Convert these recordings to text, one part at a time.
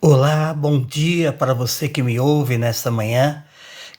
Olá, bom dia para você que me ouve nesta manhã.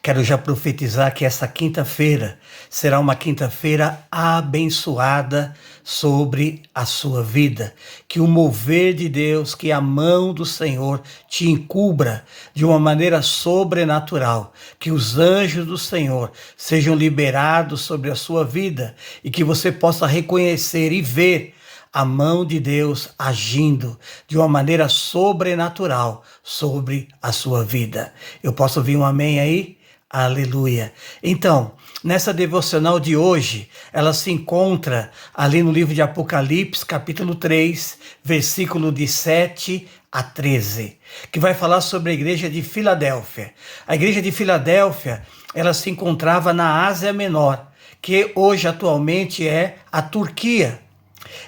Quero já profetizar que essa quinta-feira será uma quinta-feira abençoada sobre a sua vida. Que o mover de Deus, que a mão do Senhor te encubra de uma maneira sobrenatural. Que os anjos do Senhor sejam liberados sobre a sua vida e que você possa reconhecer e ver a mão de Deus agindo de uma maneira sobrenatural sobre a sua vida. Eu posso ouvir um amém aí? Aleluia. Então, nessa devocional de hoje, ela se encontra ali no livro de Apocalipse, capítulo 3, versículo de 7 a 13, que vai falar sobre a igreja de Filadélfia. A igreja de Filadélfia, ela se encontrava na Ásia Menor, que hoje atualmente é a Turquia.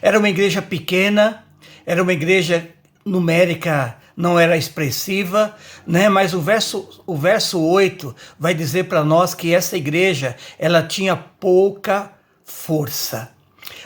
Era uma igreja pequena, era uma igreja numérica, não era expressiva, né? Mas o verso 8 vai dizer para nós que essa igreja, ela tinha pouca força.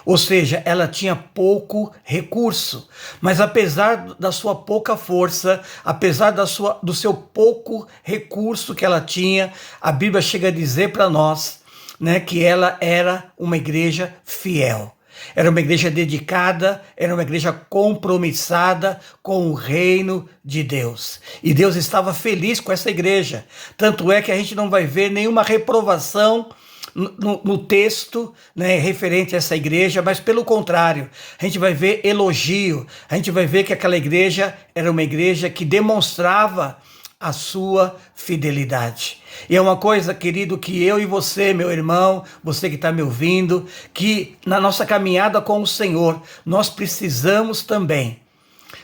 Ou seja, ela tinha pouco recurso, mas apesar da sua pouca força, apesar do seu pouco recurso que ela tinha, a Bíblia chega a dizer para nós, né, que ela era uma igreja fiel. Era uma igreja dedicada, era uma igreja compromissada com o reino de Deus. E Deus estava feliz com essa igreja. Tanto é que a gente não vai ver nenhuma reprovação no texto, né, referente a essa igreja, mas pelo contrário, a gente vai ver elogio, a gente vai ver que aquela igreja era uma igreja que demonstrava a sua fidelidade. E é uma coisa, querido, que eu e você, meu irmão, você que está me ouvindo, que na nossa caminhada com o Senhor, nós precisamos também,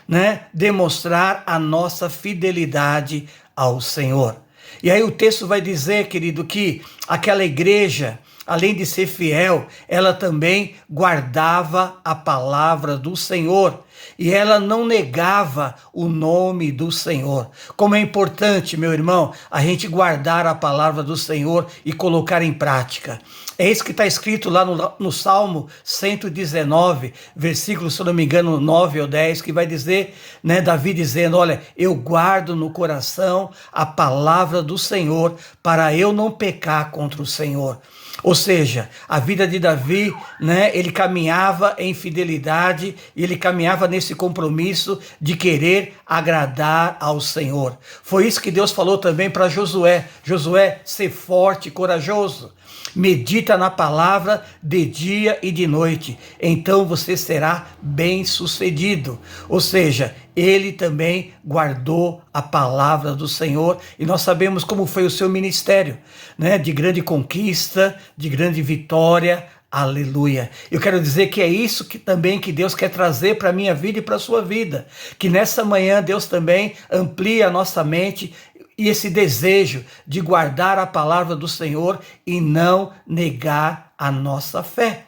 né, demonstrar a nossa fidelidade ao Senhor. E aí o texto vai dizer, querido, que aquela igreja, além de ser fiel, ela também guardava a palavra do Senhor. E ela não negava o nome do Senhor. Como é importante, meu irmão, a gente guardar a palavra do Senhor e colocar em prática. É isso que está escrito lá no Salmo 119, versículo, se eu não me engano, 9 ou 10, que vai dizer, né, Davi dizendo, olha, eu guardo no coração a palavra do Senhor para eu não pecar contra o Senhor. Ou seja, a vida de Davi, né, ele caminhava em fidelidade e ele caminhava nesse compromisso de querer agradar ao Senhor. Foi isso que Deus falou também para Josué. Josué, ser forte e corajoso. Medita na palavra de dia e de noite, então você será bem-sucedido. Ou seja, ele também guardou a palavra do Senhor e nós sabemos como foi o seu ministério, né? De grande conquista, de grande vitória. Aleluia. Eu quero dizer que é isso que também que Deus quer trazer para a minha vida e para a sua vida. Que nessa manhã Deus também amplie a nossa mente e esse desejo de guardar a palavra do Senhor e não negar a nossa fé.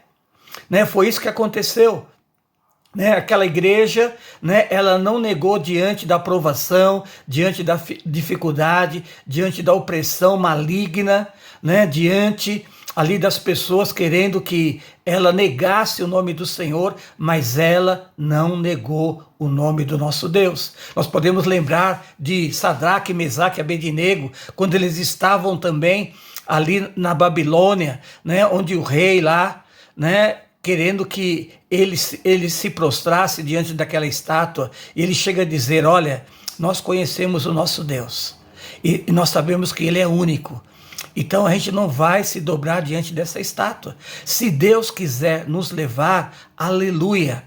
Né? Foi isso que aconteceu. Né? Aquela igreja, né, ela não negou diante da provação, diante da dificuldade, diante da opressão maligna, né, diante ali das pessoas querendo que ela negasse o nome do Senhor, mas ela não negou o nome do nosso Deus. Nós podemos lembrar de Sadraque, Mesaque e Abednego, quando eles estavam também ali na Babilônia, né, onde o rei lá, né, querendo que ele se prostrasse diante daquela estátua, e ele chega a dizer, olha, nós conhecemos o nosso Deus, e nós sabemos que ele é único, então a gente não vai se dobrar diante dessa estátua. Se Deus quiser nos levar, aleluia,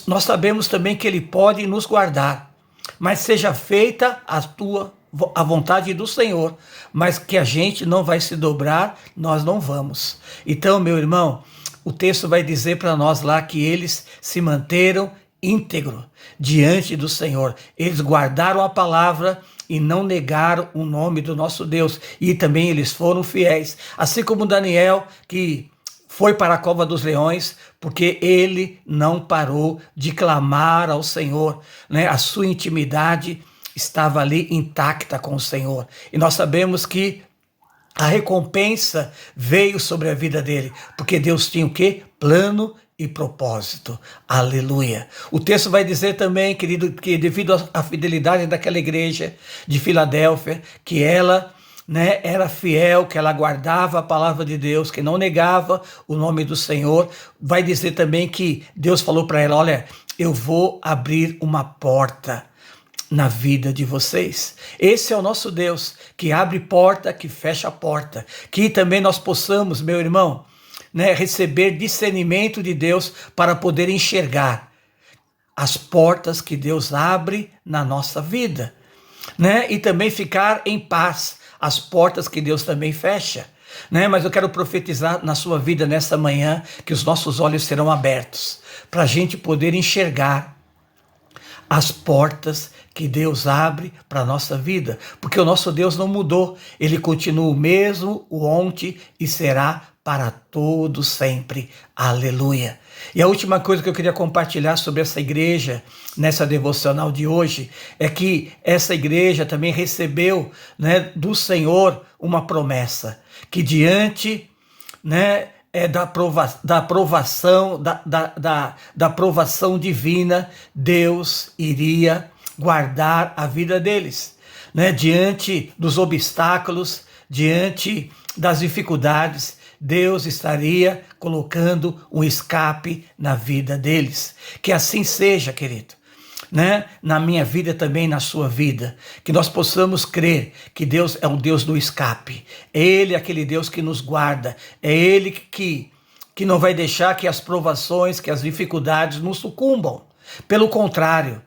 nós sabemos também que ele pode nos guardar, mas seja feita a vontade do Senhor, mas que a gente não vai se dobrar, nós não vamos. Então, meu irmão, o texto vai dizer para nós lá que eles se manteram íntegros diante do Senhor. Eles guardaram a palavra e não negaram o nome do nosso Deus. E também eles foram fiéis. Assim como Daniel, que foi para a cova dos leões, porque ele não parou de clamar ao Senhor, né? A sua intimidade estava ali intacta com o Senhor. E nós sabemos que a recompensa veio sobre a vida dele, porque Deus tinha o quê? Plano e propósito. Aleluia. O texto vai dizer também, querido, que devido à fidelidade daquela igreja de Filadélfia, que ela, né, era fiel, que ela guardava a palavra de Deus, que não negava o nome do Senhor. Vai dizer também que Deus falou para ela: olha, eu vou abrir uma porta na vida de vocês. Esse é o nosso Deus, que abre porta, que fecha a porta. Que também nós possamos, meu irmão, né, receber discernimento de Deus para poder enxergar as portas que Deus abre na nossa vida, né? E também ficar em paz as portas que Deus também fecha, né? Mas eu quero profetizar na sua vida nessa manhã que os nossos olhos serão abertos para a gente poder enxergar as portas que Deus abre para a nossa vida, porque o nosso Deus não mudou, Ele continua o mesmo, o ontem e será para todo sempre. Aleluia. E a última coisa que eu queria compartilhar sobre essa igreja, nessa devocional de hoje, é que essa igreja também recebeu, né, do Senhor uma promessa, que diante, né, da aprovação divina, Deus iria guardar a vida deles, né? Diante dos obstáculos, diante das dificuldades, Deus estaria colocando um escape na vida deles. Que assim seja, querido, né? Na minha vida também, na sua vida, que nós possamos crer que Deus é um Deus do escape. Ele é aquele Deus que nos guarda, é Ele que não vai deixar que as provações, que as dificuldades nos sucumbam. Pelo contrário,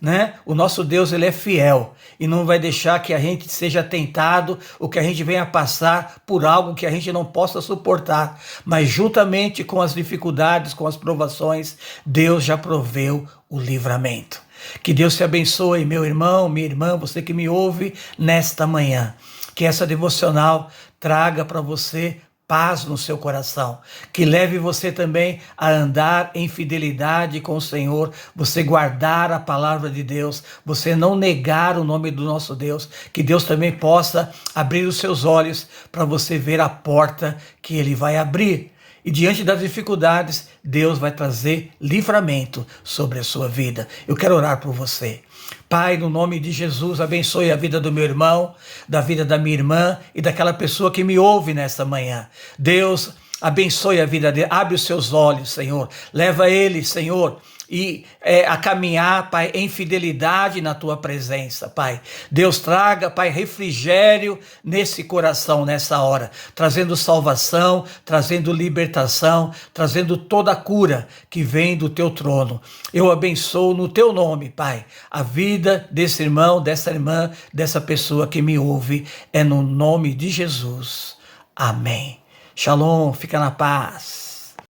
né? O nosso Deus, Ele é fiel e não vai deixar que a gente seja tentado ou que a gente venha passar por algo que a gente não possa suportar. Mas juntamente com as dificuldades, com as provações, Deus já proveu o livramento. Que Deus te abençoe, meu irmão, minha irmã, você que me ouve nesta manhã. Que essa devocional traga para você paz no seu coração, que leve você também a andar em fidelidade com o Senhor, você guardar a palavra de Deus, você não negar o nome do nosso Deus, que Deus também possa abrir os seus olhos para você ver a porta que Ele vai abrir. E diante das dificuldades, Deus vai trazer livramento sobre a sua vida. Eu quero orar por você. Pai, no nome de Jesus, abençoe a vida do meu irmão, da vida da minha irmã e daquela pessoa que me ouve nesta manhã. Deus, abençoe a vida dele, abre os seus olhos, Senhor. Leva ele, Senhor, e a caminhar, Pai, em fidelidade na Tua presença, Pai. Deus, traga, Pai, refrigério nesse coração, nessa hora, trazendo salvação, trazendo libertação, trazendo toda a cura que vem do Teu trono. Eu abençoo no Teu nome, Pai, a vida desse irmão, dessa irmã, dessa pessoa que me ouve, é no nome de Jesus. Amém. Shalom, fica na paz.